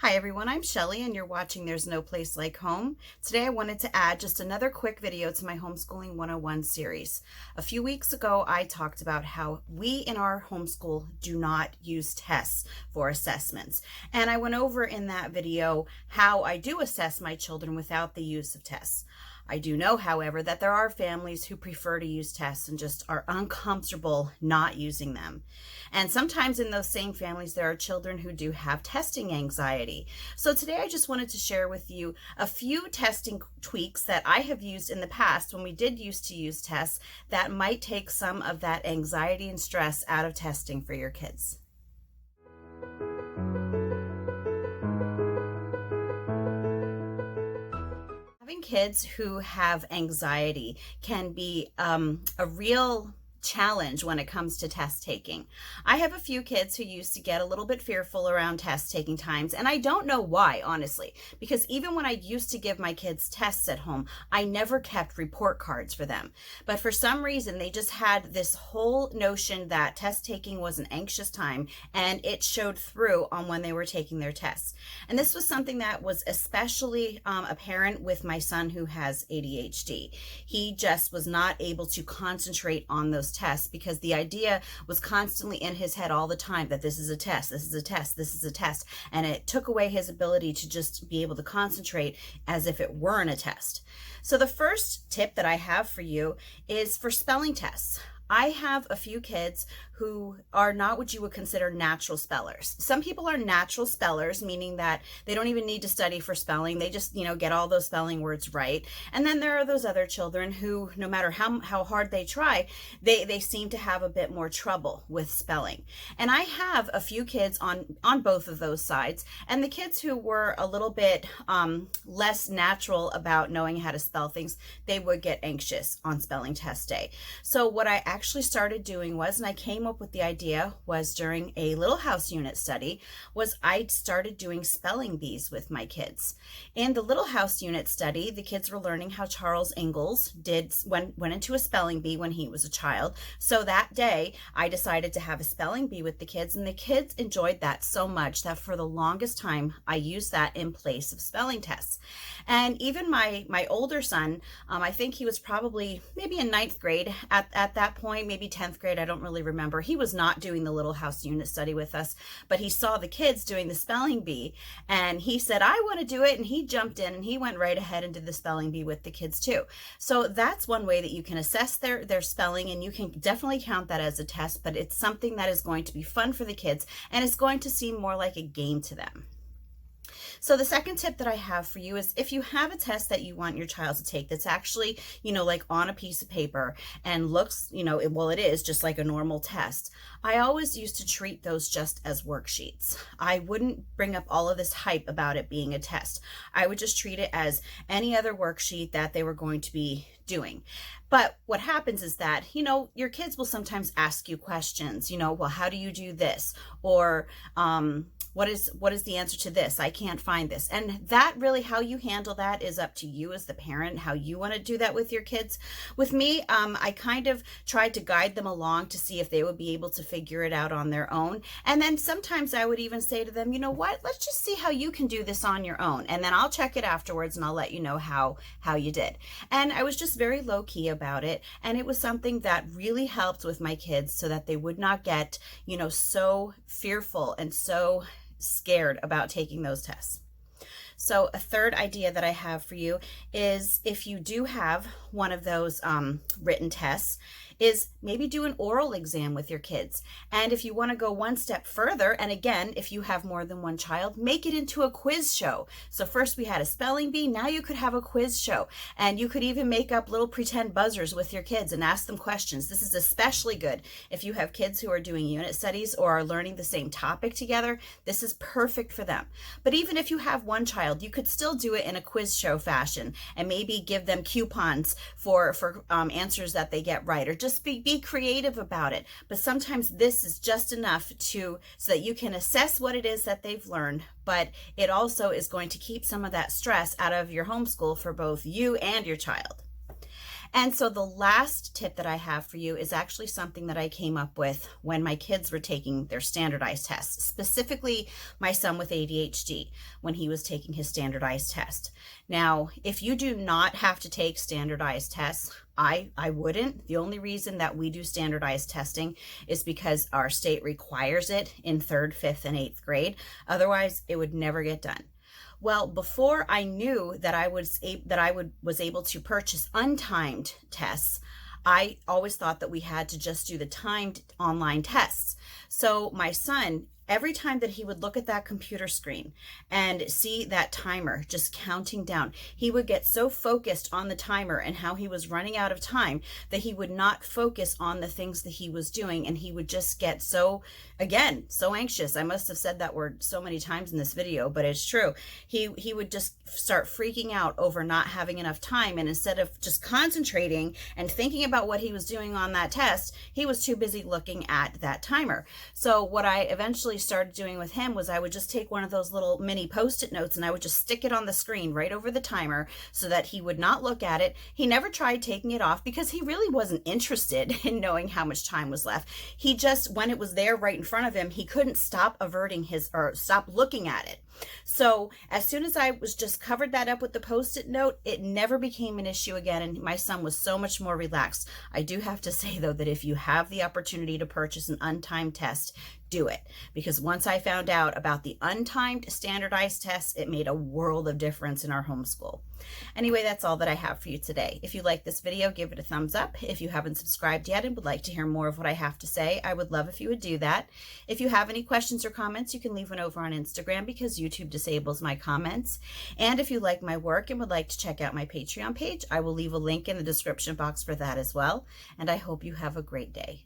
Hi everyone, I'm Shelly and you're watching There's No Place Like Home. Today I wanted to add just another quick video to my Homeschooling 101 series. A few weeks ago I talked about how we in our homeschool do not use tests for assessments. And I went over in that video how I do assess my children without the use of tests. I do know, however, that there are families who prefer to use tests and just are uncomfortable not using them. And sometimes in those same families, there are children who do have testing anxiety. So today I just wanted to share with you a few testing tweaks that I have used in the past when we did used to use tests that might take some of that anxiety and stress out of testing for your kids. Having kids who have anxiety can be a real challenge when it comes to test taking. I have a few kids who used to get a little bit fearful around test taking times, and I don't know why, honestly, because even when I used to give my kids tests at home, I never kept report cards for them. But for some reason, they just had this whole notion that test taking was an anxious time, and it showed through on when they were taking their tests. And this was something that was especially apparent with my son who has ADHD. He just was not able to concentrate on those tests because the idea was constantly in his head all the time that this is a test, this is a test, this is a test, and it took away his ability to just be able to concentrate as if it weren't a test. So the first tip that I have for you is for spelling tests. I have a few kids who are not what you would consider natural spellers. Some people are natural spellers, meaning that they don't even need to study for spelling. They just, get all those spelling words right. And then there are those other children who, no matter how hard they try, they seem to have a bit more trouble with spelling. And I have a few kids on both of those sides. And the kids who were a little bit less natural about knowing how to spell things, they would get anxious on spelling test day. So what I actually started doing was, and I came up with the idea was during a Little House unit study, was I started doing spelling bees with my kids. In the Little House unit study, the kids were learning how Charles Ingalls went into a spelling bee when he was a child. So that day I decided to have a spelling bee with the kids, and the kids enjoyed that so much that for the longest time I used that in place of spelling tests. And even my older son, I think he was probably maybe in 9th grade at that point, maybe 10th grade, I don't really remember. He was not doing the Little House unit study with us, but he saw the kids doing the spelling bee and he said, I want to do it. And he jumped in and he went right ahead and did the spelling bee with the kids too. So that's one way that you can assess their spelling, and you can definitely count that as a test, but it's something that is going to be fun for the kids and it's going to seem more like a game to them. So the second tip that I have for you is if you have a test that you want your child to take that's actually, like on a piece of paper and looks, it is just like a normal test. I always used to treat those just as worksheets. I wouldn't bring up all of this hype about it being a test. I would just treat it as any other worksheet that they were going to be doing. But what happens is that, your kids will sometimes ask you questions, well, how do you do this? Or, what is the answer to this? I can't find this. And that really, how you handle that is up to you as the parent, how you want to do that with your kids. With me, I kind of tried to guide them along to see if they would be able to figure it out on their own. And then sometimes I would even say to them, you know what, let's just see how you can do this on your own. And then I'll check it afterwards and I'll let you know how you did. And I was just very low key about it. And it was something that really helped with my kids so that they would not get, so fearful and so scared about taking those tests. So a third idea that I have for you is if you do have one of those written tests, is maybe do an oral exam with your kids. And if you want to go one step further, and again, if you have more than one child, make it into a quiz show. So first we had a spelling bee, now you could have a quiz show. And you could even make up little pretend buzzers with your kids and ask them questions. This is especially good if you have kids who are doing unit studies or are learning the same topic together. This is perfect for them. But even if you have one child, you could still do it in a quiz show fashion and maybe give them coupons for answers that they get right, or just be creative about it. But sometimes this is just enough so that you can assess what it is that they've learned, but it also is going to keep some of that stress out of your homeschool for both you and your child. And so the last tip that I have for you is actually something that I came up with when my kids were taking their standardized tests, specifically my son with ADHD when he was taking his standardized test. Now, if you do not have to take standardized tests, I wouldn't. The only reason that we do standardized testing is because our state requires it in 3rd, 5th, and 8th grade. Otherwise, it would never get done. Well, before I knew that I was able to purchase untimed tests, I always thought that we had to just do the timed online tests. So my son, every time that he would look at that computer screen and see that timer just counting down, he would get so focused on the timer and how he was running out of time that he would not focus on the things that he was doing, and he would just get so anxious. I must have said that word so many times in this video, but it's true. He would just start freaking out over not having enough time, and instead of just concentrating and thinking about what he was doing on that test, he was too busy looking at that timer. So what I eventually started doing with him was I would just take one of those little mini post-it notes and I would just stick it on the screen right over the timer so that he would not look at it. He never tried taking it off because he really wasn't interested in knowing how much time was left. He just, when it was there right in front of him, he couldn't stop stop looking at it. So as soon as I was just covered that up with the post-it note, it never became an issue again, and my son was so much more relaxed. I do have to say though that if you have the opportunity to purchase an untimed test, do it, because once I found out about the untimed standardized tests, it made a world of difference in our homeschool. Anyway, that's all that I have for you today. If you like this video, give it a thumbs up. If you haven't subscribed yet and would like to hear more of what I have to say, I would love if you would do that. If you have any questions or comments, you can leave one over on Instagram because YouTube disables my comments. And if you like my work and would like to check out my Patreon page, I will leave a link in the description box for that as well. And I hope you have a great day.